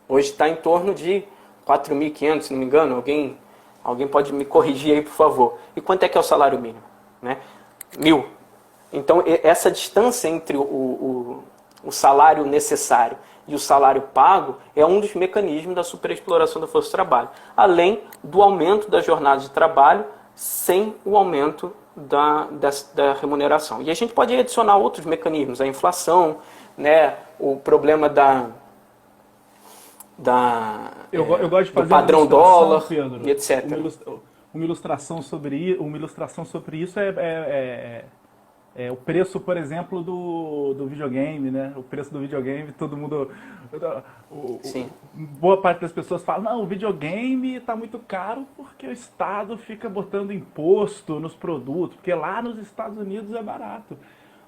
[SPEAKER 3] Hoje está em torno de 4.500, se não me engano. Alguém pode me corrigir aí, por favor. E quanto é que é o salário mínimo? Né? 1.000. Então, essa distância entre o salário necessário e o salário pago é um dos mecanismos da superexploração da força de trabalho. Além do aumento da jornada de trabalho sem o aumento da remuneração. E a gente pode adicionar outros mecanismos, a inflação, né, o problema
[SPEAKER 2] eu gosto de fazer
[SPEAKER 3] do padrão dólar,
[SPEAKER 2] Pedro,
[SPEAKER 3] e etc.
[SPEAKER 2] Uma ilustração sobre isso é o preço, por exemplo, do videogame, né? O preço do videogame, todo mundo... boa parte das pessoas fala, não, o videogame está muito caro porque o Estado fica botando imposto nos produtos, porque lá nos Estados Unidos é barato.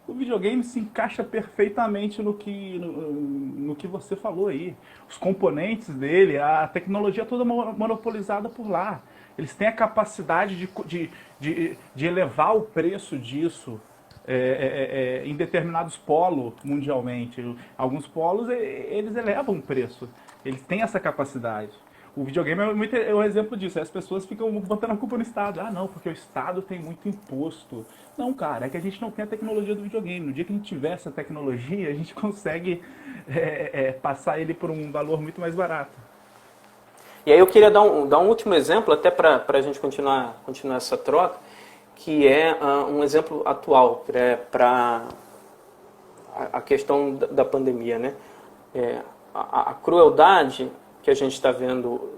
[SPEAKER 2] O videogame se encaixa perfeitamente no que você falou aí. Os componentes dele, a tecnologia é toda monopolizada por lá. Eles têm a capacidade de elevar o preço disso em determinados polos mundialmente. Alguns polos, eles elevam o preço. Eles têm essa capacidade. O videogame é um exemplo disso. As pessoas ficam botando a culpa no Estado. Ah, não, porque o Estado tem muito imposto. Não, cara, é que a gente não tem a tecnologia do videogame. No dia que a gente tiver essa tecnologia, a gente consegue passar ele por um valor muito mais barato.
[SPEAKER 3] E aí eu queria dar um último exemplo, até para a gente continuar essa troca, que é um exemplo atual para a questão da pandemia, né? A crueldade que a gente está vendo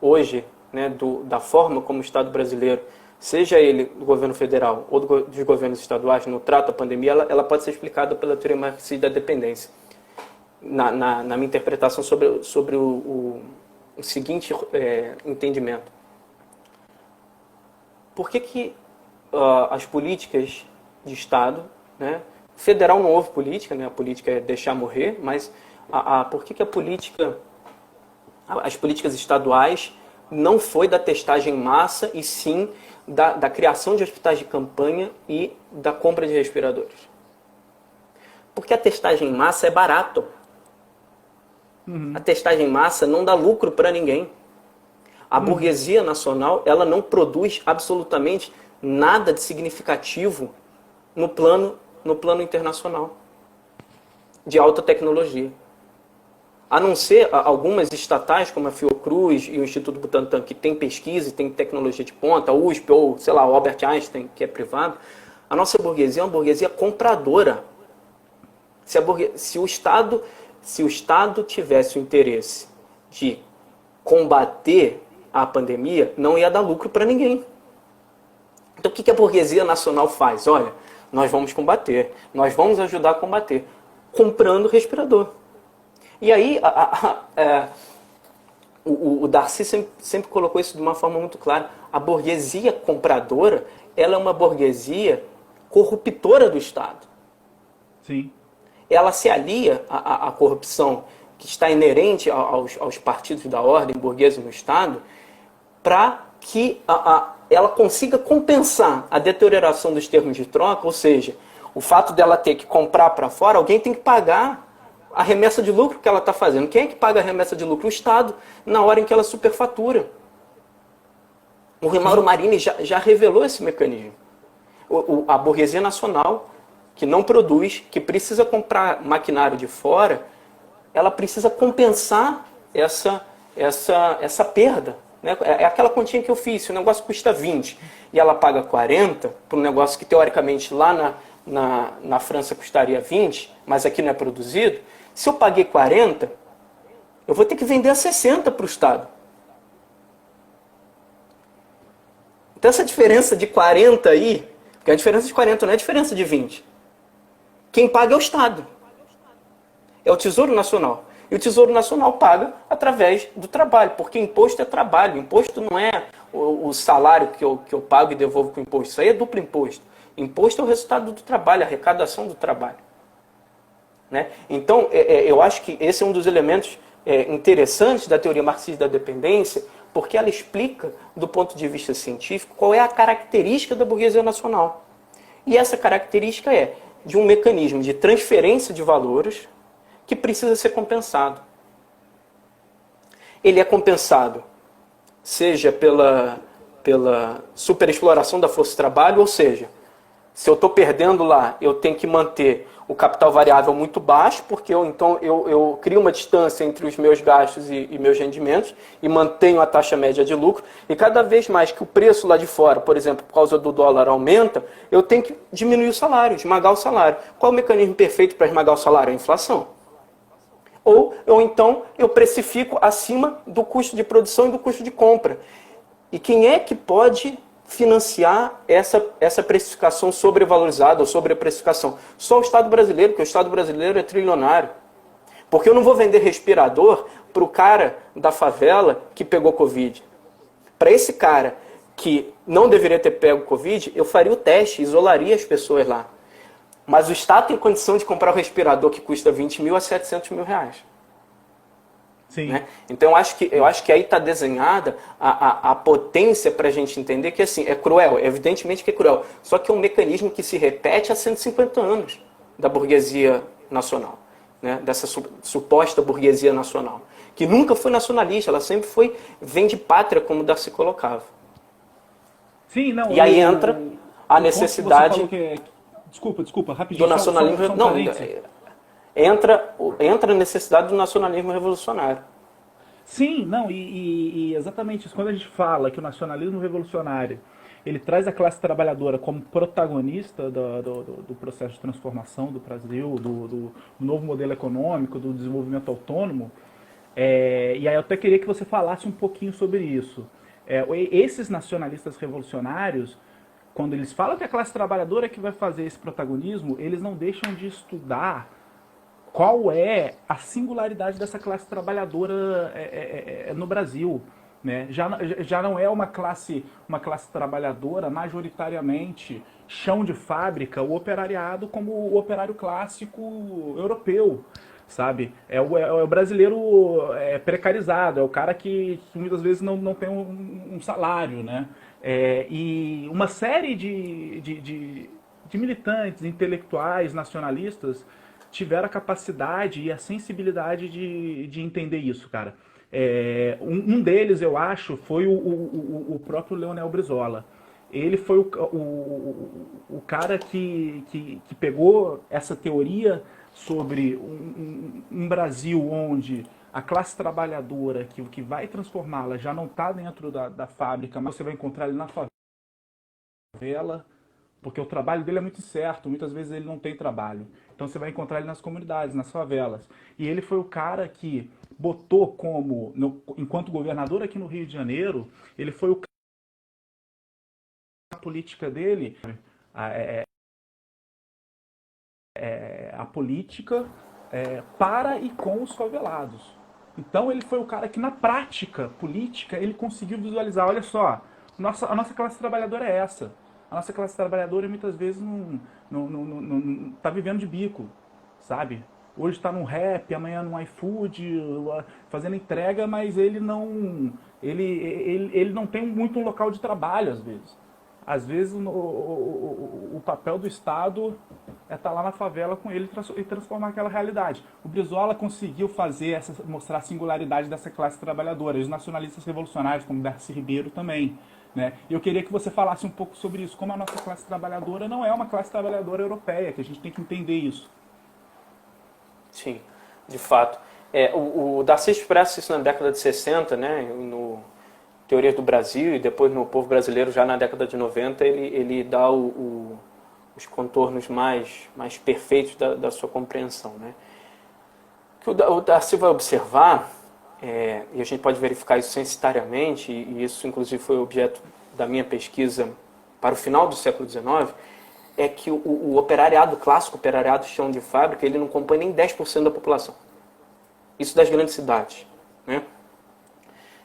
[SPEAKER 3] hoje, né, da forma como o Estado brasileiro, seja ele do governo federal ou dos governos estaduais, no trato à pandemia, ela pode ser explicada pela teoria marxista da dependência. Na minha interpretação sobre o seguinte entendimento. Por que as políticas de Estado, né, federal não houve política, né, a política é deixar morrer, mas por que as políticas estaduais não foi da testagem em massa e sim da criação de hospitais de campanha e da compra de respiradores? Porque a testagem em massa é barato. A testagem em massa não dá lucro para ninguém. A burguesia nacional, ela não produz absolutamente nada de significativo no plano internacional de alta tecnologia. A não ser algumas estatais, como a Fiocruz e o Instituto Butantan, que tem pesquisa e tem tecnologia de ponta, a USP ou, sei lá, o Albert Einstein, que é privado, a nossa burguesia é uma burguesia compradora. Se o Estado tivesse o interesse de combater a pandemia, não ia dar lucro para ninguém. Então o que a burguesia nacional faz? Olha, nós vamos combater, nós vamos ajudar a combater, comprando respirador. E aí, o Darcy sempre colocou isso de uma forma muito clara. A burguesia compradora, ela é uma burguesia corruptora do Estado.
[SPEAKER 2] Sim.
[SPEAKER 3] Ela se alia à corrupção que está inerente aos partidos da ordem burguesa no Estado, para que ela consiga compensar a deterioração dos termos de troca, ou seja, o fato dela ter que comprar para fora, alguém tem que pagar a remessa de lucro que ela está fazendo. Quem é que paga a remessa de lucro? O Estado, na hora em que ela superfatura. O Mauro Marini já revelou esse mecanismo. A burguesia nacional, que não produz, que precisa comprar maquinário de fora, ela precisa compensar essa perda. Né? É aquela continha que eu fiz, se o negócio custa 20 e ela paga 40, para um negócio que teoricamente lá na França custaria 20, mas aqui não é produzido, se eu paguei 40, eu vou ter que vender a 60 para o Estado. Então essa diferença de 40 aí, porque a diferença de 40 não é a diferença de 20. Quem paga é o Estado. É o Tesouro Nacional. E o Tesouro Nacional paga através do trabalho, porque imposto é trabalho. Imposto não é o salário que eu pago e devolvo com imposto. Isso aí é duplo imposto. Imposto é o resultado do trabalho, a arrecadação do trabalho. Né? Então, eu acho que esse é um dos elementos interessantes da teoria marxista da dependência Porque ela explica, do ponto de vista científico, qual é a característica da burguesia nacional. E essa característica é de um mecanismo de transferência de valores que precisa ser compensado. Ele é compensado, seja pela superexploração da força de trabalho, ou seja, se eu estou perdendo lá, eu tenho que manter o capital variável muito baixo, porque eu crio uma distância entre os meus gastos e meus rendimentos e mantenho a taxa média de lucro. E cada vez mais que o preço lá de fora, por exemplo, por causa do dólar aumenta, eu tenho que diminuir o salário, esmagar o salário. Qual é o mecanismo perfeito para esmagar o salário? A inflação. Ou então eu precifico acima do custo de produção e do custo de compra. E quem é que pode financiar essa precificação sobrevalorizada ou sobreprecificação? Só o Estado brasileiro, porque o Estado brasileiro é trilionário. Porque eu não vou vender respirador para o cara da favela que pegou Covid. Para esse cara que não deveria ter pego Covid, eu faria o teste, isolaria as pessoas lá. Mas o Estado tem condição de comprar um respirador que custa 20 mil a 700 mil reais.
[SPEAKER 2] Sim.
[SPEAKER 3] Né? Então eu acho que aí está desenhada a potência para a gente entender que assim, é cruel, evidentemente que é cruel, só que é um mecanismo que se repete há 150 anos da burguesia nacional, né? Dessa suposta burguesia nacional, que nunca foi nacionalista, ela sempre foi vende pátria, como Darcy colocava.
[SPEAKER 2] Sim, não,
[SPEAKER 3] e aí entra a necessidade
[SPEAKER 2] desculpa, rapidinho,
[SPEAKER 3] do nacionalismo.
[SPEAKER 2] só um
[SPEAKER 3] Não,
[SPEAKER 2] parênteses.
[SPEAKER 3] entra a necessidade do nacionalismo revolucionário.
[SPEAKER 2] Sim, não, e exatamente isso. Quando a gente fala que o nacionalismo revolucionário ele traz a classe trabalhadora como protagonista do processo de transformação do Brasil, do novo modelo econômico, do desenvolvimento autônomo, e aí eu até queria que você falasse um pouquinho sobre isso. Esses nacionalistas revolucionários, quando eles falam que a classe trabalhadora é que vai fazer esse protagonismo, eles não deixam de estudar qual é a singularidade dessa classe trabalhadora no Brasil. Né? Já não é uma classe trabalhadora majoritariamente chão de fábrica, o operariado como o operário clássico europeu, sabe? É o brasileiro precarizado, é o cara que muitas vezes não tem um salário, né? E uma série de militantes, intelectuais, nacionalistas tiveram a capacidade e a sensibilidade de entender isso, cara. Um deles, eu acho, foi o próprio Leonel Brizola. Ele foi o cara que pegou essa teoria sobre um Brasil onde a classe trabalhadora que vai transformá-la já não está dentro da fábrica, mas você vai encontrar ele na favela, porque o trabalho dele é muito incerto, muitas vezes ele não tem trabalho. Então você vai encontrar ele nas comunidades, nas favelas. E ele foi o cara que botou enquanto governador aqui no Rio de Janeiro, ele foi o cara, a política dele, a política para e com os favelados. Então ele foi o cara que na prática política ele conseguiu visualizar, olha só, a nossa classe trabalhadora é essa. A nossa classe trabalhadora muitas vezes não tá vivendo de bico, sabe? Hoje está num rap, amanhã num iFood, fazendo entrega, mas ele não tem muito um local de trabalho às vezes. Às vezes o papel do Estado é estar lá na favela com ele e transformar aquela realidade. O Brizola conseguiu mostrar a singularidade dessa classe trabalhadora. E os nacionalistas revolucionários, como Darcy Ribeiro, também. Né? E eu queria que você falasse um pouco sobre isso, como a nossa classe trabalhadora não é uma classe trabalhadora europeia, que a gente tem que entender isso.
[SPEAKER 3] Sim, de fato. O Darcy expressa isso na década de 60, né, no Teoria do Brasil, e depois no Povo Brasileiro, já na década de 90, ele dá os contornos mais perfeitos da sua compreensão. Né? O que o Darcy vai observar, e a gente pode verificar isso censitariamente, e isso inclusive foi objeto da minha pesquisa para o final do século XIX, é que o operariado clássico, o operariado chão de fábrica, ele não compõe nem 10% da população. Isso das grandes cidades. Né?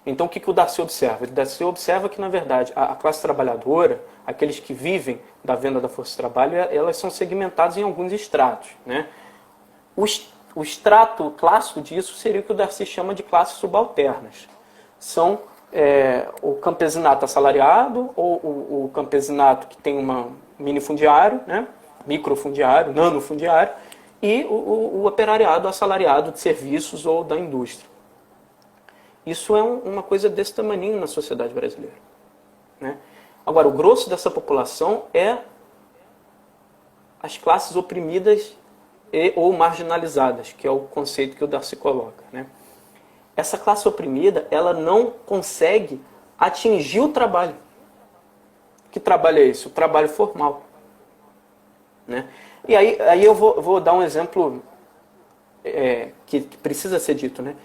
[SPEAKER 3] Então o que o Darcy observa? O Darcy observa que, na verdade, a classe trabalhadora, aqueles que vivem da venda da força de trabalho, elas são segmentadas em alguns estratos. Né? O extrato clássico disso seria o que o Darcy chama de classes subalternas. São o campesinato assalariado, ou o campesinato que tem um minifundiário, né? Microfundiário, nanofundiário, e o operariado assalariado de serviços ou da indústria. Isso é uma coisa desse tamaninho na sociedade brasileira, né? Agora, o grosso dessa população é as classes oprimidas ou marginalizadas, que é o conceito que o Darcy coloca, né? Essa classe oprimida, ela não consegue atingir o trabalho. Que trabalho é esse? O trabalho formal, né? E aí eu vou dar um exemplo que precisa ser dito, né?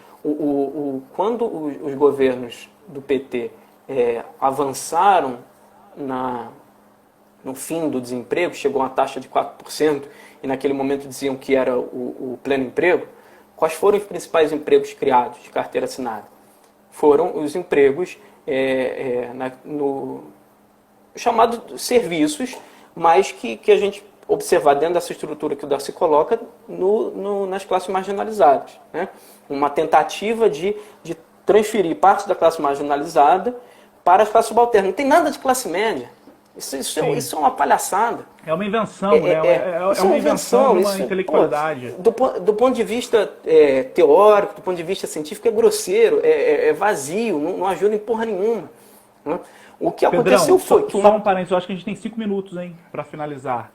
[SPEAKER 3] Quando os governos do PT avançaram no fim do desemprego, chegou a uma taxa de 4%, e naquele momento diziam que era o pleno emprego, quais foram os principais empregos criados de carteira assinada? Foram os empregos no chamado serviços, mas que a gente observar dentro dessa estrutura que o Darcy coloca nas classes marginalizadas, né? Uma tentativa de transferir parte da classe marginalizada para as classes subalternas. Não tem nada de classe média. Isso é uma palhaçada.
[SPEAKER 2] É uma invenção, né? É uma invenção de uma intelectualidade.
[SPEAKER 3] Do ponto de vista teórico, do ponto de vista científico, é grosseiro, é vazio, não ajuda em porra nenhuma, né? O que aconteceu foi que...
[SPEAKER 2] Só um parênteses, eu acho que a gente tem 5 minutos, hein, para finalizar.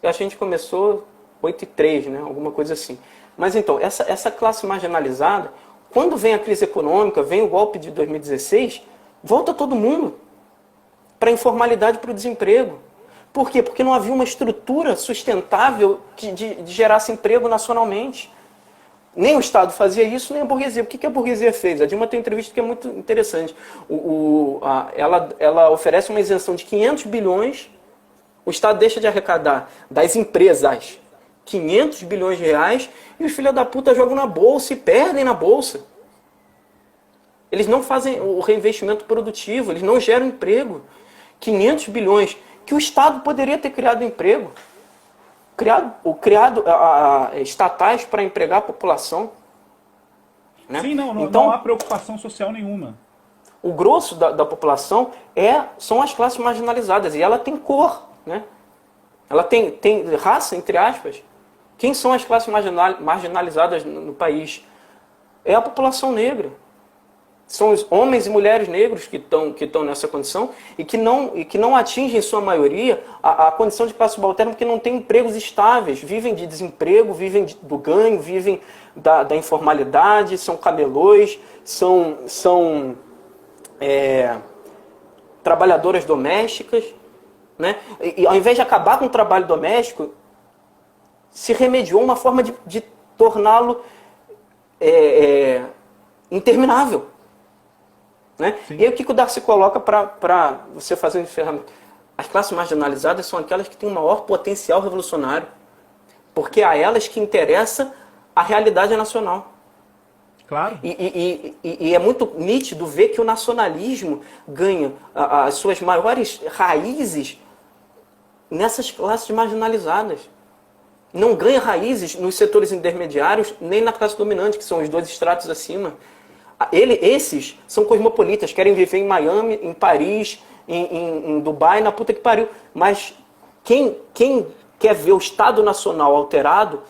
[SPEAKER 3] Eu acho que a gente começou 8h03, né? Alguma coisa assim. Mas então, essa classe marginalizada, quando vem a crise econômica, vem o golpe de 2016, volta todo mundo para a informalidade, para o desemprego. Por quê? Porque não havia uma estrutura sustentável de gerasse emprego nacionalmente. Nem o Estado fazia isso, nem a burguesia. O que a burguesia fez? A Dilma tem uma entrevista que é muito interessante. Ela oferece uma isenção de 500 bilhões, o Estado deixa de arrecadar das empresas 500 bilhões de reais e os filhos da puta jogam na bolsa e perdem na bolsa. Eles não fazem o reinvestimento produtivo, eles não geram emprego. 500 bilhões que o Estado poderia ter criado emprego. Criado estatais para empregar a população. Né?
[SPEAKER 2] Sim, então, não há preocupação social nenhuma.
[SPEAKER 3] O grosso da população são as classes marginalizadas. E ela tem cor. Né? Ela tem raça, entre aspas. Quem são as classes marginalizadas no país? É a população negra. São os homens e mulheres negros que estão nessa condição e que não atingem, em sua maioria, a condição de classe subalterna porque não têm empregos estáveis, vivem de desemprego, vivem do ganho, vivem da informalidade, são camelôs, são trabalhadoras domésticas, né? E ao invés de acabar com o trabalho doméstico, se remediou uma forma de torná-lo interminável. Né? E aí o que o Darcy coloca para você fazer um encerramento? As classes marginalizadas são aquelas que têm o maior potencial revolucionário, porque é a elas que interessa a realidade nacional.
[SPEAKER 2] Claro.
[SPEAKER 3] E é muito nítido ver que o nacionalismo ganha as suas maiores raízes nessas classes marginalizadas. Não ganha raízes nos setores intermediários, nem na classe dominante, que são os 2 estratos acima. Esses são cosmopolitas, querem viver em Miami, em Paris, em Dubai, na puta que pariu. Mas quem quer ver o Estado Nacional alterado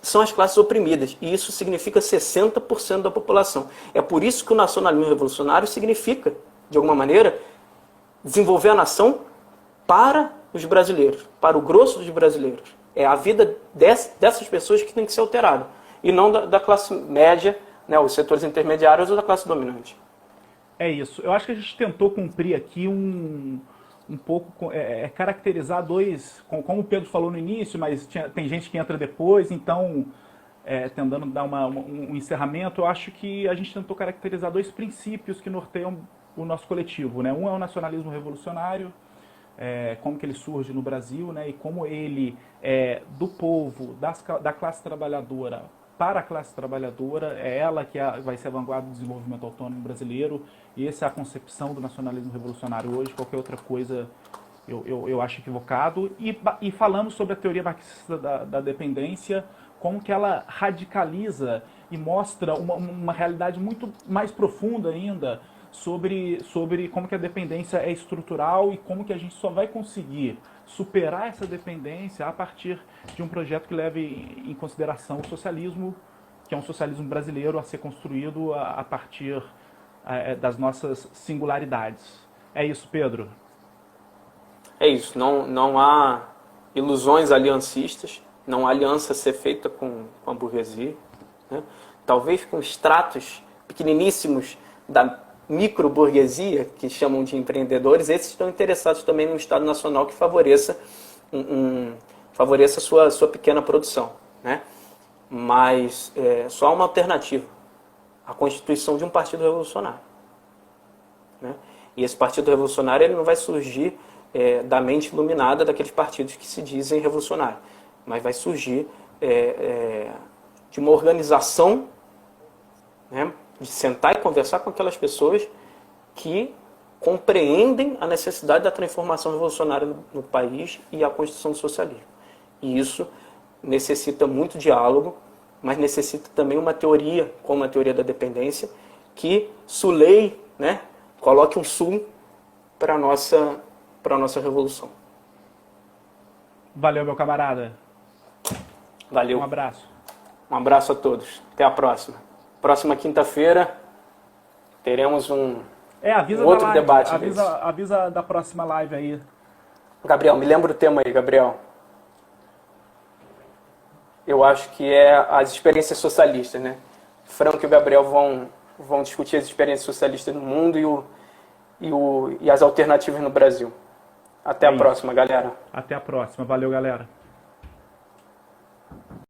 [SPEAKER 3] são as classes oprimidas. E isso significa 60% da população. É por isso que o nacionalismo revolucionário significa, de alguma maneira, desenvolver a nação para os brasileiros, para o grosso dos brasileiros. É a vida dessas pessoas que tem que ser alterada. E não da classe média, né, os setores intermediários ou da classe dominante.
[SPEAKER 2] É isso. Eu acho que a gente tentou cumprir aqui um pouco, caracterizar como o Pedro falou no início, mas tem gente que entra depois, então, tentando dar um encerramento, eu acho que a gente tentou caracterizar 2 princípios que norteiam o nosso coletivo. Né? Um é o nacionalismo revolucionário, como que ele surge no Brasil, né, e como ele é do povo, da classe trabalhadora, para a classe trabalhadora, é ela que vai ser a vanguarda do desenvolvimento autônomo brasileiro, e essa é a concepção do nacionalismo revolucionário hoje. Qualquer outra coisa eu acho equivocado. E falamos sobre a teoria marxista da dependência, como que ela radicaliza e mostra uma realidade muito mais profunda ainda sobre como que a dependência é estrutural e como que a gente só vai conseguir superar essa dependência a partir de um projeto que leve em consideração o socialismo, que é um socialismo brasileiro a ser construído a partir das nossas singularidades. É isso, Pedro?
[SPEAKER 3] É isso, não há ilusões aliancistas, não há aliança a ser feita com a burguesia, né? Talvez com estratos pequeniníssimos da micro-burguesia, que chamam de empreendedores, esses estão interessados também num Estado Nacional que favoreça a sua pequena produção, né? Mas só há uma alternativa, a constituição de um partido revolucionário, né? E esse partido revolucionário ele não vai surgir da mente iluminada daqueles partidos que se dizem revolucionários, mas vai surgir de uma organização, né, de sentar e conversar com aquelas pessoas que compreendem a necessidade da transformação revolucionária no país e a construção do socialismo. E isso necessita muito diálogo, mas necessita também uma teoria, como a teoria da dependência, que suleie, né, coloque um sul para a nossa revolução.
[SPEAKER 2] Valeu, meu camarada.
[SPEAKER 3] Valeu.
[SPEAKER 2] Um abraço.
[SPEAKER 3] Um abraço a todos. Até a próxima. Próxima quinta-feira teremos um outro
[SPEAKER 2] live,
[SPEAKER 3] debate.
[SPEAKER 2] Avisa da próxima live aí.
[SPEAKER 3] Gabriel, me lembra o tema aí, Gabriel. Eu acho que é as experiências socialistas, né? Franco e o Gabriel vão discutir as experiências socialistas no mundo e as alternativas no Brasil. Até a próxima, galera.
[SPEAKER 2] Até a próxima. Valeu, galera.